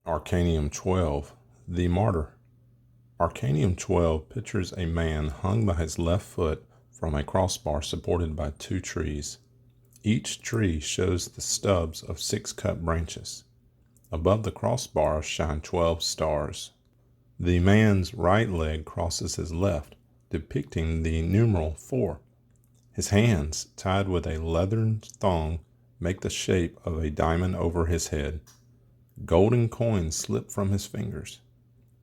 Arcanum 12, the Martyr. Arcanum 12 pictures a man hung by his left foot from a crossbar supported by two trees. Each tree shows the stubs of 6 cut branches. Above the crossbar shine 12 stars. The man's right leg crosses his left, depicting the numeral 4. His hands, tied with a leathern thong, make the shape of a diamond over his head. Golden coins slip from his fingers.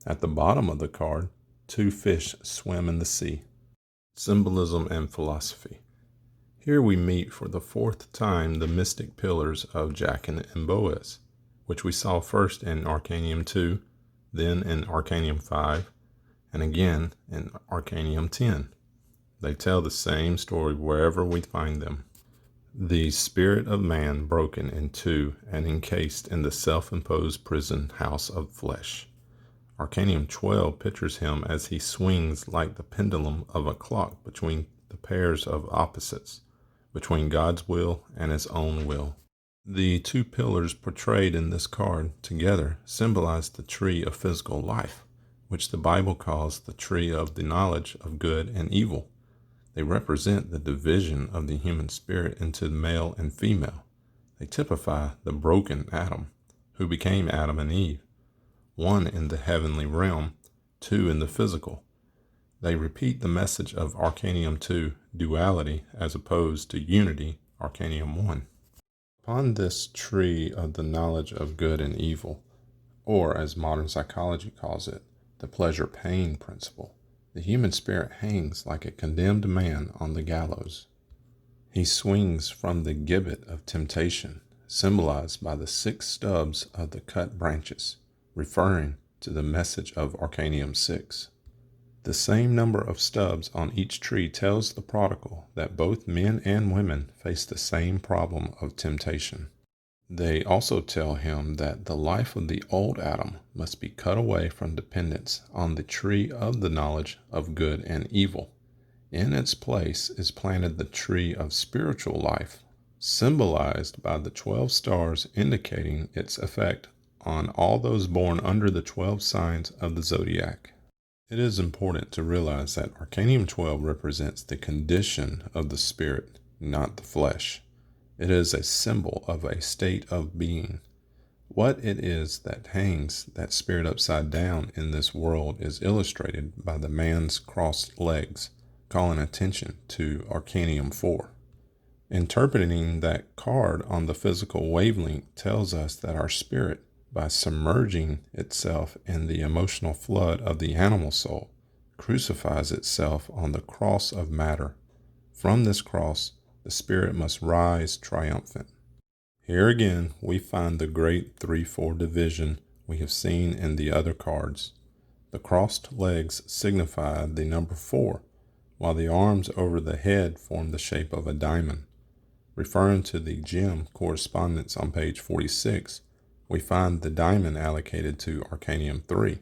At the bottom of the card, 2 fish swim in the sea. Symbolism and philosophy. Here we meet for the 4th time the mystic pillars of Jachin and Boaz, which we saw first in Arcanum 2, then in Arcanum 5, and again in Arcanum 10. They tell the same story wherever we find them. The spirit of man broken in two and encased in the self-imposed prison house of flesh. Arcanum 12 pictures him as he swings like the pendulum of a clock between the pairs of opposites, between God's will and his own will. The 2 pillars portrayed in this card together symbolize the tree of physical life, which the Bible calls the tree of the knowledge of good and evil. They represent the division of the human spirit into male and female. They typify the broken Adam, who became Adam and Eve, 1 in the heavenly realm, 2 in the physical. They repeat the message of Arcanum 2, duality, as opposed to unity, Arcanum 1. Upon this tree of the knowledge of good and evil, or as modern psychology calls it, the pleasure-pain principle, the human spirit hangs like a condemned man on the gallows. He swings from the gibbet of temptation, symbolized by the 6 stubs of the cut branches, referring to the message of Arcanum 6. The same number of stubs on each tree tells the prodigal that both men and women face the same problem of temptation. They also tell him that the life of the old Adam must be cut away from dependence on the tree of the knowledge of good and evil. In its place is planted the tree of spiritual life, symbolized by the 12 stars indicating its effect on all those born under the 12 signs of the zodiac. It is important to realize that Arcanum 12 represents the condition of the spirit, not the flesh. It is a symbol of a state of being. What it is that hangs that spirit upside down in this world is illustrated by the man's crossed legs, calling attention to Arcanum 4. Interpreting that card on the physical wavelength tells us that our spirit, by submerging itself in the emotional flood of the animal soul, crucifies itself on the cross of matter. From this cross, the spirit must rise triumphant. Here again, we find the great 3-4 division we have seen in the other cards. The crossed legs signify the number 4, while the arms over the head form the shape of a diamond. Referring to the gem correspondence on page 46, we find the diamond allocated to Arcanum 3.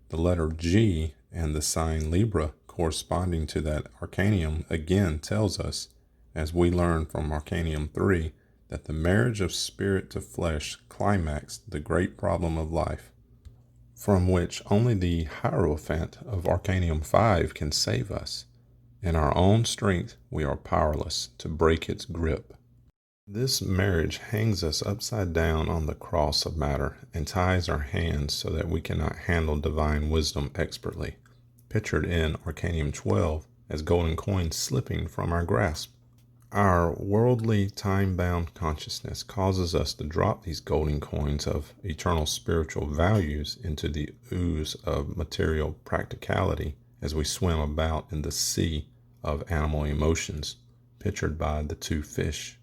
The letter G and the sign Libra corresponding to that Arcanum again tells us, as we learn from Arcanum 3, that the marriage of spirit to flesh climaxed the great problem of life, from which only the Hierophant of Arcanum 5 can save us. In our own strength, we are powerless to break its grip. This marriage hangs us upside down on the cross of matter and ties our hands so that we cannot handle divine wisdom expertly, pictured in Arcanum 12 as golden coins slipping from our grasp. Our worldly, time-bound consciousness causes us to drop these golden coins of eternal spiritual values into the ooze of material practicality as we swim about in the sea of animal emotions, pictured by the 2 fish.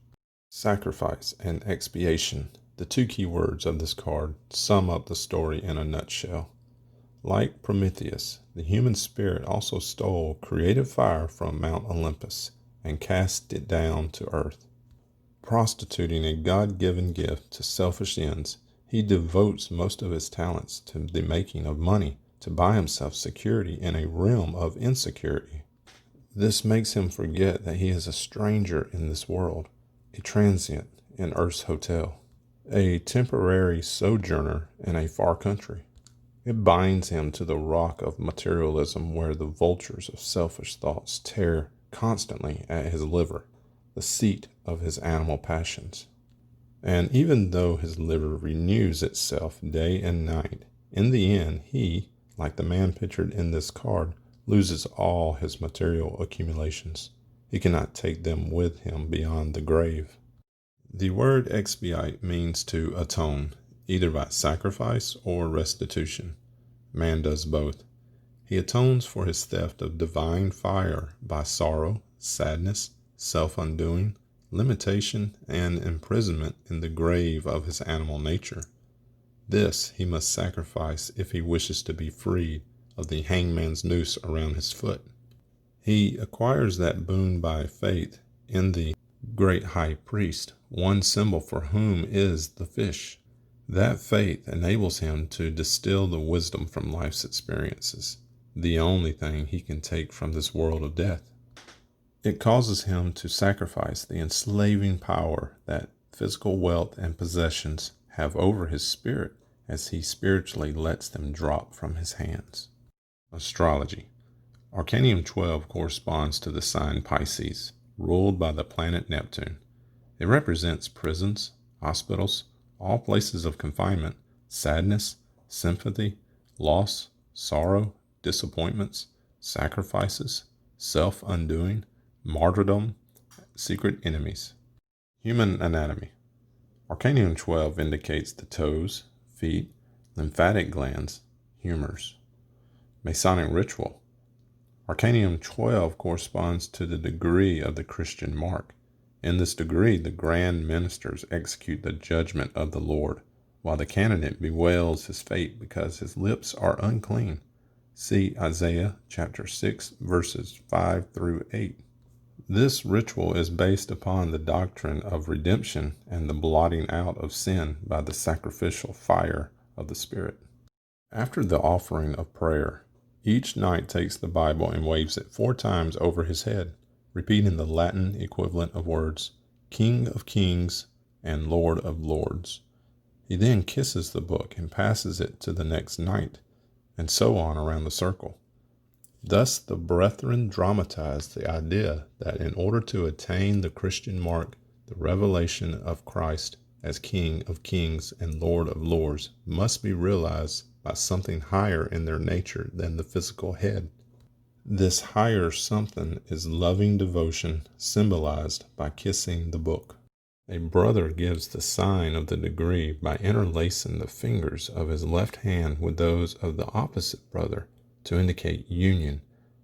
Sacrifice and expiation, the 2 key words of this card, sum up the story in a nutshell. Like Prometheus, the human spirit also stole creative fire from Mount Olympus and cast it down to earth. Prostituting a God-given gift to selfish ends, he devotes most of his talents to the making of money to buy himself security in a realm of insecurity. This makes him forget that he is a stranger in this world, a transient in Earth's hotel. a temporary sojourner in a far country. It binds him to the rock of materialism where the vultures of selfish thoughts tear constantly at his liver, the seat of his animal passions. And even though his liver renews itself day and night, in the end he, like the man pictured in this card, loses all his material accumulations. He cannot take them with him beyond the grave. The word expiate means to atone, either by sacrifice or restitution. Man does both. He atones for his theft of divine fire by sorrow, sadness, self-undoing, limitation, and imprisonment in the grave of his animal nature. This he must sacrifice if he wishes to be freed of the hangman's noose around his foot. He acquires that boon by faith in the great high priest, one symbol for whom is the fish. That faith enables him to distill the wisdom from life's experiences, the only thing he can take from this world of death. It causes him to sacrifice the enslaving power that physical wealth and possessions have over his spirit as he spiritually lets them drop from his hands. Astrology. Arcanum 12 corresponds to the sign Pisces, ruled by the planet Neptune. It represents prisons, hospitals, all places of confinement, sadness, sympathy, loss, sorrow, disappointments, sacrifices, self-undoing, martyrdom, secret enemies. Human anatomy. Arcanum 12 indicates the toes, feet, lymphatic glands, humors. Masonic ritual. Arcanum 12 corresponds to the degree of the Christian mark. In this degree, the grand ministers execute the judgment of the Lord, while the candidate bewails his fate because his lips are unclean. See Isaiah chapter 6, verses 5 through 8. This ritual is based upon the doctrine of redemption and the blotting out of sin by the sacrificial fire of the Spirit. After the offering of prayer, each knight takes the Bible and waves it 4 times over his head, repeating the Latin equivalent of words, King of Kings and Lord of Lords. He then kisses the book and passes it to the next knight, and so on around the circle. Thus the brethren dramatize the idea that in order to attain the Christian mark, the revelation of Christ as King of Kings and Lord of Lords must be realized by something higher in their nature than the physical head. This higher something is loving devotion symbolized by kissing the book. A brother gives the sign of the degree by interlacing the fingers of his left hand with those of the opposite brother to indicate union,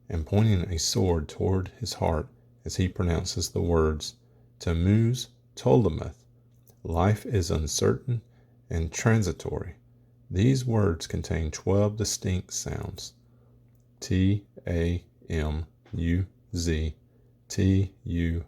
and pointing a sword toward his heart as he pronounces the words, Tammuz Tolemeth, life is uncertain and transitory. These words contain 12 distinct sounds. T-A-M-U-Z, T-U-L-I-M-E-T.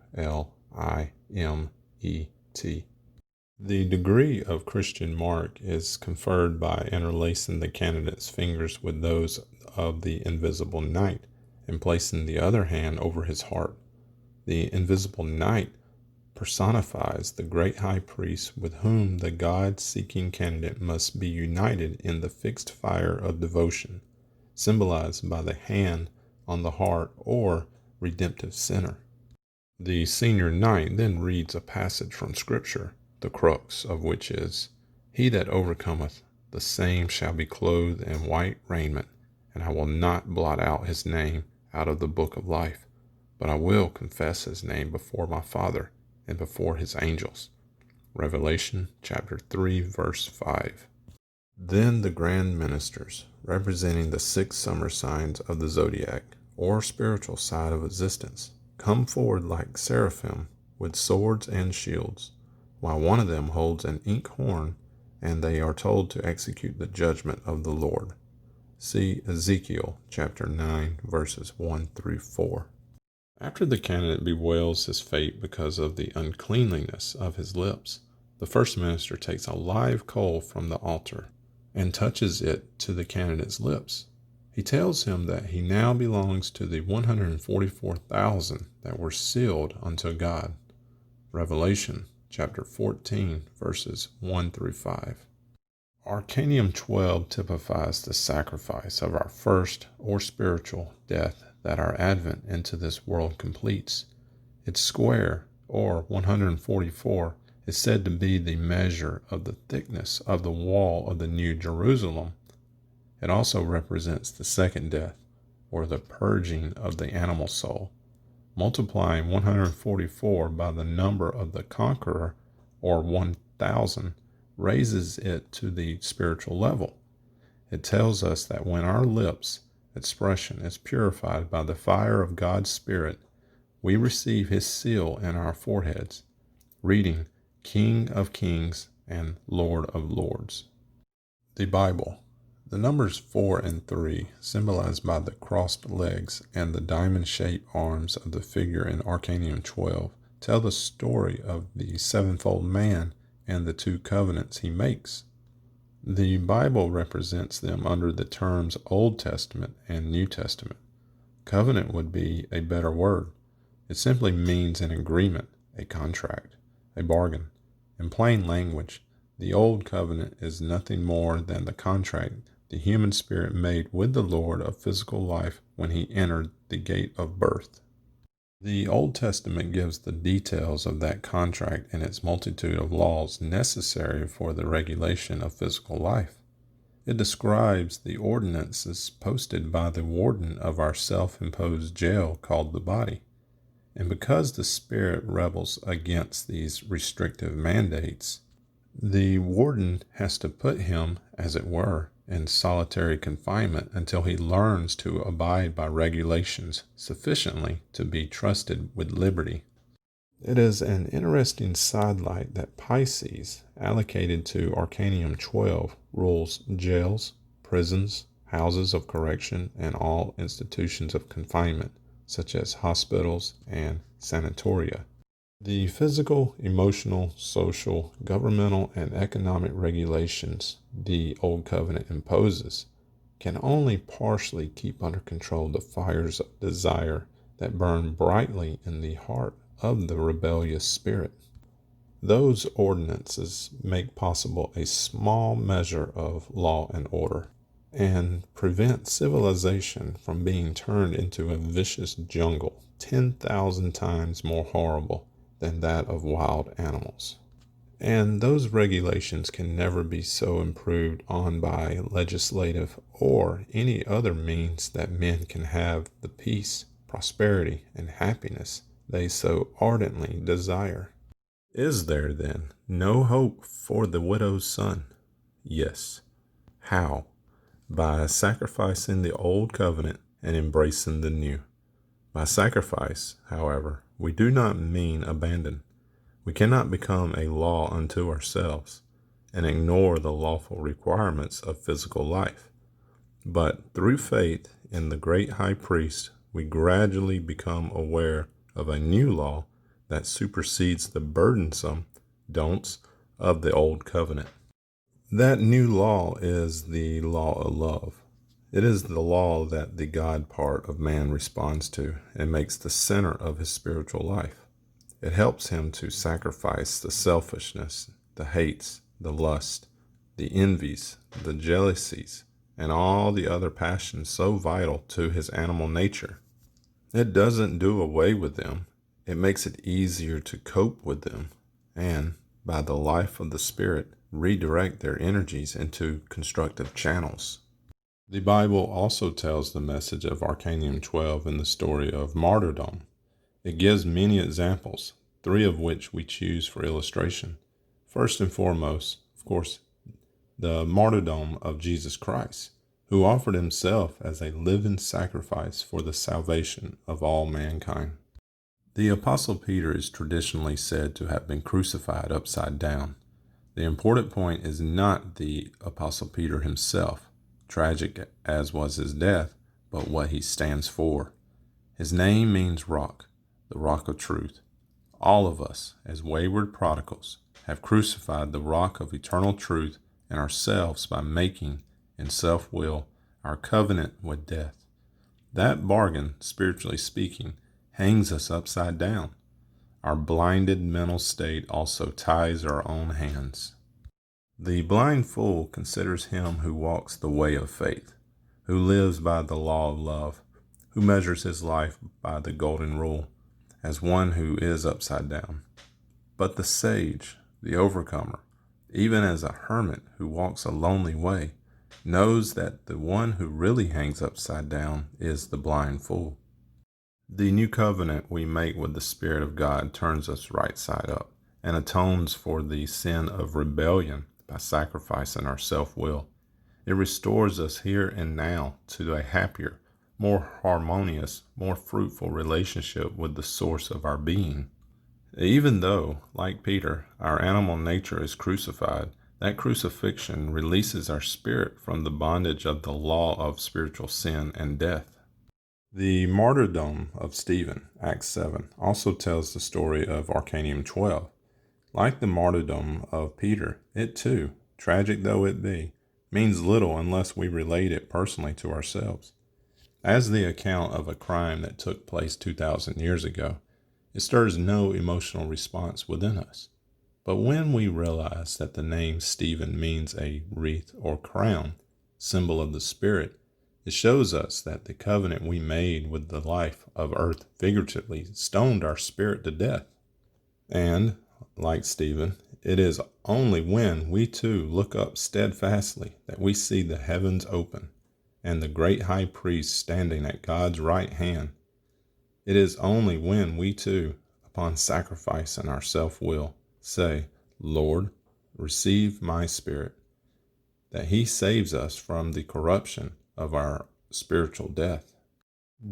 The degree of Christian mark is conferred by interlacing the candidate's fingers with those of the invisible knight and placing the other hand over his heart. The invisible knight personifies the great high priest with whom the God-seeking candidate must be united in the fixed fire of devotion, symbolized by the hand on the heart or redemptive center. The senior knight then reads a passage from Scripture, the crux of which is, He that overcometh, the same shall be clothed in white raiment, and I will not blot out his name out of the book of life, but I will confess his name before my Father and before his angels. Revelation chapter 3, verse 5. Then the grand ministers, representing the 6 summer signs of the zodiac, or spiritual side of existence, come forward like seraphim with swords and shields, while one of them holds an inkhorn, and they are told to execute the judgment of the Lord. See Ezekiel chapter 9, verses 1 through 4. After the candidate bewails his fate because of the uncleanliness of his lips, the first minister takes a live coal from the altar and touches it to the candidate's lips. He tells him that he now belongs to the 144,000 that were sealed unto God. Revelation chapter 14, verses 1 through 5. Arcanum 12 typifies the sacrifice of our first or spiritual death that our advent into this world completes. Its square, or 144, is said to be the measure of the thickness of the wall of the New Jerusalem. It also represents the second death, or the purging of the animal soul. Multiplying 144 by the number of the conqueror, or 1,000, raises it to the spiritual level. It tells us that when our lips' expression is purified by the fire of God's Spirit, we receive His seal in our foreheads, reading King of Kings and Lord of Lords. The Bible. The numbers 4 and 3, symbolized by the crossed legs and the diamond-shaped arms of the figure in Arcanum 12, tell the story of the sevenfold man and the two covenants he makes. The Bible represents them under the terms Old Testament and New Testament. Covenant would be a better word. It simply means an agreement, a contract, a bargain. In plain language, the Old Covenant is nothing more than the contract the human spirit made with the Lord of physical life when he entered the gate of birth. The Old Testament gives the details of that contract and its multitude of laws necessary for the regulation of physical life. It describes the ordinances posted by the warden of our self-imposed jail called the body. And because the spirit rebels against these restrictive mandates, the warden has to put him, as it were, in solitary confinement until he learns to abide by regulations sufficiently to be trusted with liberty. It is an interesting sidelight that Pisces, allocated to Arcanum 12, rules jails, prisons, houses of correction, and all institutions of confinement, such as hospitals and sanatoria. The physical, emotional, social, governmental, and economic regulations the Old Covenant imposes can only partially keep under control the fires of desire that burn brightly in the heart of the rebellious spirit. Those ordinances make possible a small measure of law and order, and prevent civilization from being turned into a vicious jungle 10,000 times more horrible than that of wild animals. And those regulations can never be so improved on by legislative or any other means that men can have the peace, prosperity, and happiness they so ardently desire. Is there, then, no hope for the widow's son? Yes. How? By sacrificing the old covenant and embracing the new. By sacrifice, however, we do not mean abandon. We cannot become a law unto ourselves and ignore the lawful requirements of physical life. But through faith in the great high priest, we gradually become aware of a new law that supersedes the burdensome don'ts of the old covenant. That new law is the law of love. It is the law that the God part of man responds to and makes the center of his spiritual life. It helps him to sacrifice the selfishness, the hates, the lust, the envies, the jealousies, and all the other passions so vital to his animal nature. It doesn't do away with them. It makes it easier to cope with them and, by the life of the Spirit, redirect their energies into constructive channels. The Bible also tells the message of Arcanum 12 in the story of martyrdom. It gives many examples, 3 of which we choose for illustration. First and foremost, of course, the martyrdom of Jesus Christ, who offered himself as a living sacrifice for the salvation of all mankind. The Apostle Peter is traditionally said to have been crucified upside down. The important point is not the Apostle Peter himself, tragic as was his death, but what he stands for. His name means rock, the rock of truth. All of us, as wayward prodigals, have crucified the rock of eternal truth in ourselves by making, in self-will, our covenant with death. That bargain, spiritually speaking, hangs us upside down. Our blinded mental state also ties our own hands. The blind fool considers him who walks the way of faith, who lives by the law of love, who measures his life by the golden rule, as one who is upside down. But the sage, the overcomer, even as a hermit who walks a lonely way, knows that the one who really hangs upside down is the blind fool. The new covenant we make with the Spirit of God turns us right side up and atones for the sin of rebellion by sacrificing our self-will. It restores us here and now to a happier, more harmonious, more fruitful relationship with the source of our being. Even though, like Peter, our animal nature is crucified, that crucifixion releases our spirit from the bondage of the law of spiritual sin and death. The martyrdom of Stephen, Acts 7, also tells the story of Arcanum 12. Like the martyrdom of Peter, it too, tragic though it be, means little unless we relate it personally to ourselves. As the account of a crime that took place 2,000 years ago, it stirs no emotional response within us. But when we realize that the name Stephen means a wreath or crown, symbol of the Spirit, it shows us that the covenant we made with the life of earth figuratively stoned our spirit to death. And, like Stephen, it is only when we too look up steadfastly that we see the heavens open and the great high priest standing at God's right hand. It is only when we too, upon sacrificing our self-will, say, Lord, receive my spirit, that he saves us from the corruption of our spiritual death.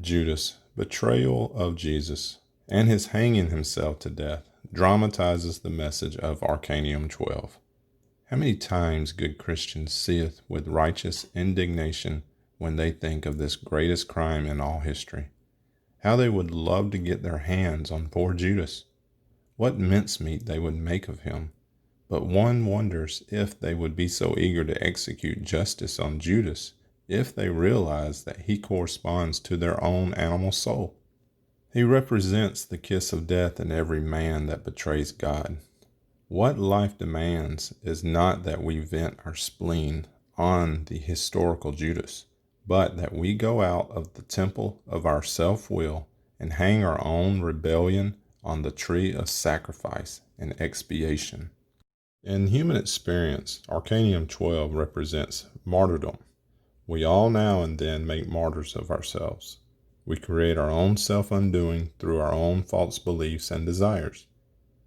Judas' betrayal of Jesus and his hanging himself to death dramatizes the message of Arcanum 12. How many times good Christians seeth with righteous indignation when they think of this greatest crime in all history. How they would love to get their hands on poor Judas. What mincemeat they would make of him. But one wonders if they would be so eager to execute justice on Judas if they realize that he corresponds to their own animal soul. He represents the kiss of death in every man that betrays God. What life demands is not that we vent our spleen on the historical Judas, but that we go out of the temple of our self-will and hang our own rebellion on the tree of sacrifice and expiation. In human experience, Arcanum 12 represents martyrdom. We all now and then make martyrs of ourselves. We create our own self-undoing through our own false beliefs and desires.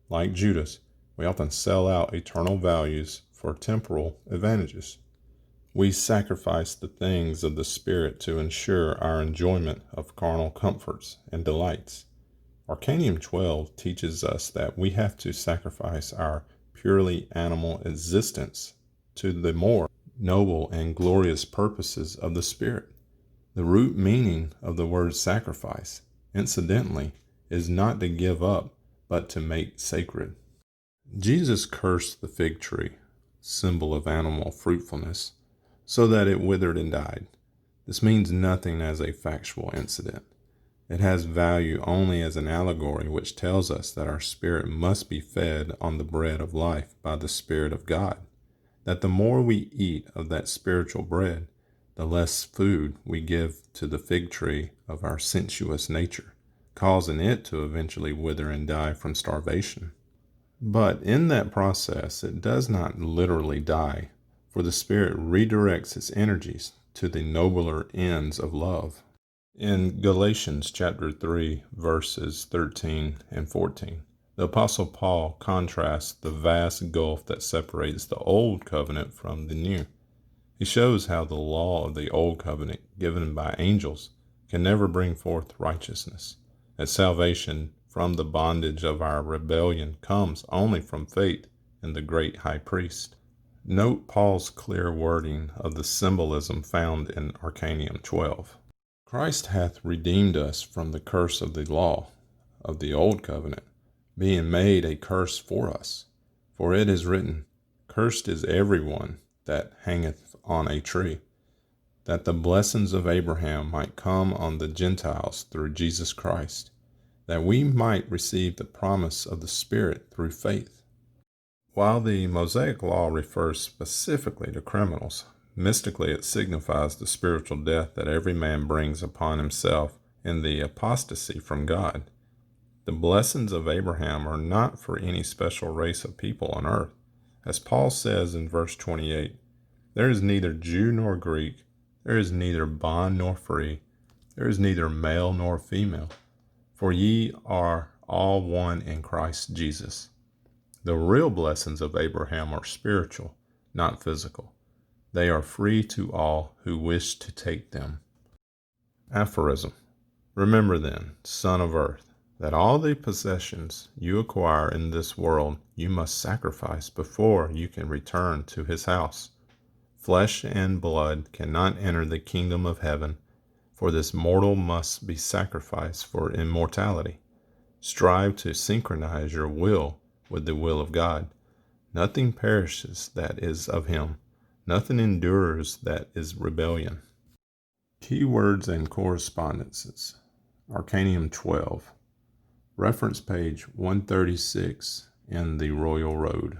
Like Judas, we often sell out eternal values for temporal advantages. We sacrifice the things of the Spirit to ensure our enjoyment of carnal comforts and delights. Arcanum 12 teaches us that we have to sacrifice our purely animal existence to the more noble and glorious purposes of the Spirit. The root meaning of the word sacrifice, incidentally, is not to give up, but to make sacred. Jesus cursed the fig tree, symbol of animal fruitfulness, so that it withered and died. This means nothing as a factual incident. It has value only as an allegory which tells us that our spirit must be fed on the bread of life by the Spirit of God, that the more we eat of that spiritual bread, the less food we give to the fig tree of our sensuous nature, causing it to eventually wither and die from starvation. But in that process, it does not literally die, for the Spirit redirects its energies to the nobler ends of love. In Galatians chapter 3, verses 13 and 14, the Apostle Paul contrasts the vast gulf that separates the Old Covenant from the New. He shows how the law of the Old Covenant, given by angels, can never bring forth righteousness, that salvation from the bondage of our rebellion comes only from faith in the great high priest. Note Paul's clear wording of the symbolism found in Arcanum 12. Christ hath redeemed us from the curse of the law of the old covenant, being made a curse for us. For it is written, Cursed is every one that hangeth on a tree, that the blessings of Abraham might come on the Gentiles through Jesus Christ, that we might receive the promise of the Spirit through faith. While the Mosaic Law refers specifically to criminals, mystically it signifies the spiritual death that every man brings upon himself in the apostasy from God. The blessings of Abraham are not for any special race of people on earth. As Paul says in verse 28, there is neither Jew nor Greek, there is neither bond nor free, there is neither male nor female, for ye are all one in Christ Jesus. The real blessings of Abraham are spiritual, not physical. They are free to all who wish to take them. Aphorism. Remember then, son of earth, that all the possessions you acquire in this world you must sacrifice before you can return to his house. Flesh and blood cannot enter the kingdom of heaven, for this mortal must be sacrificed for immortality. Strive to synchronize your will with the will of God. Nothing perishes that is of him. Nothing endures that is rebellion. Keywords and correspondences. Arcanum 12. Reference page 136 in the Royal Road.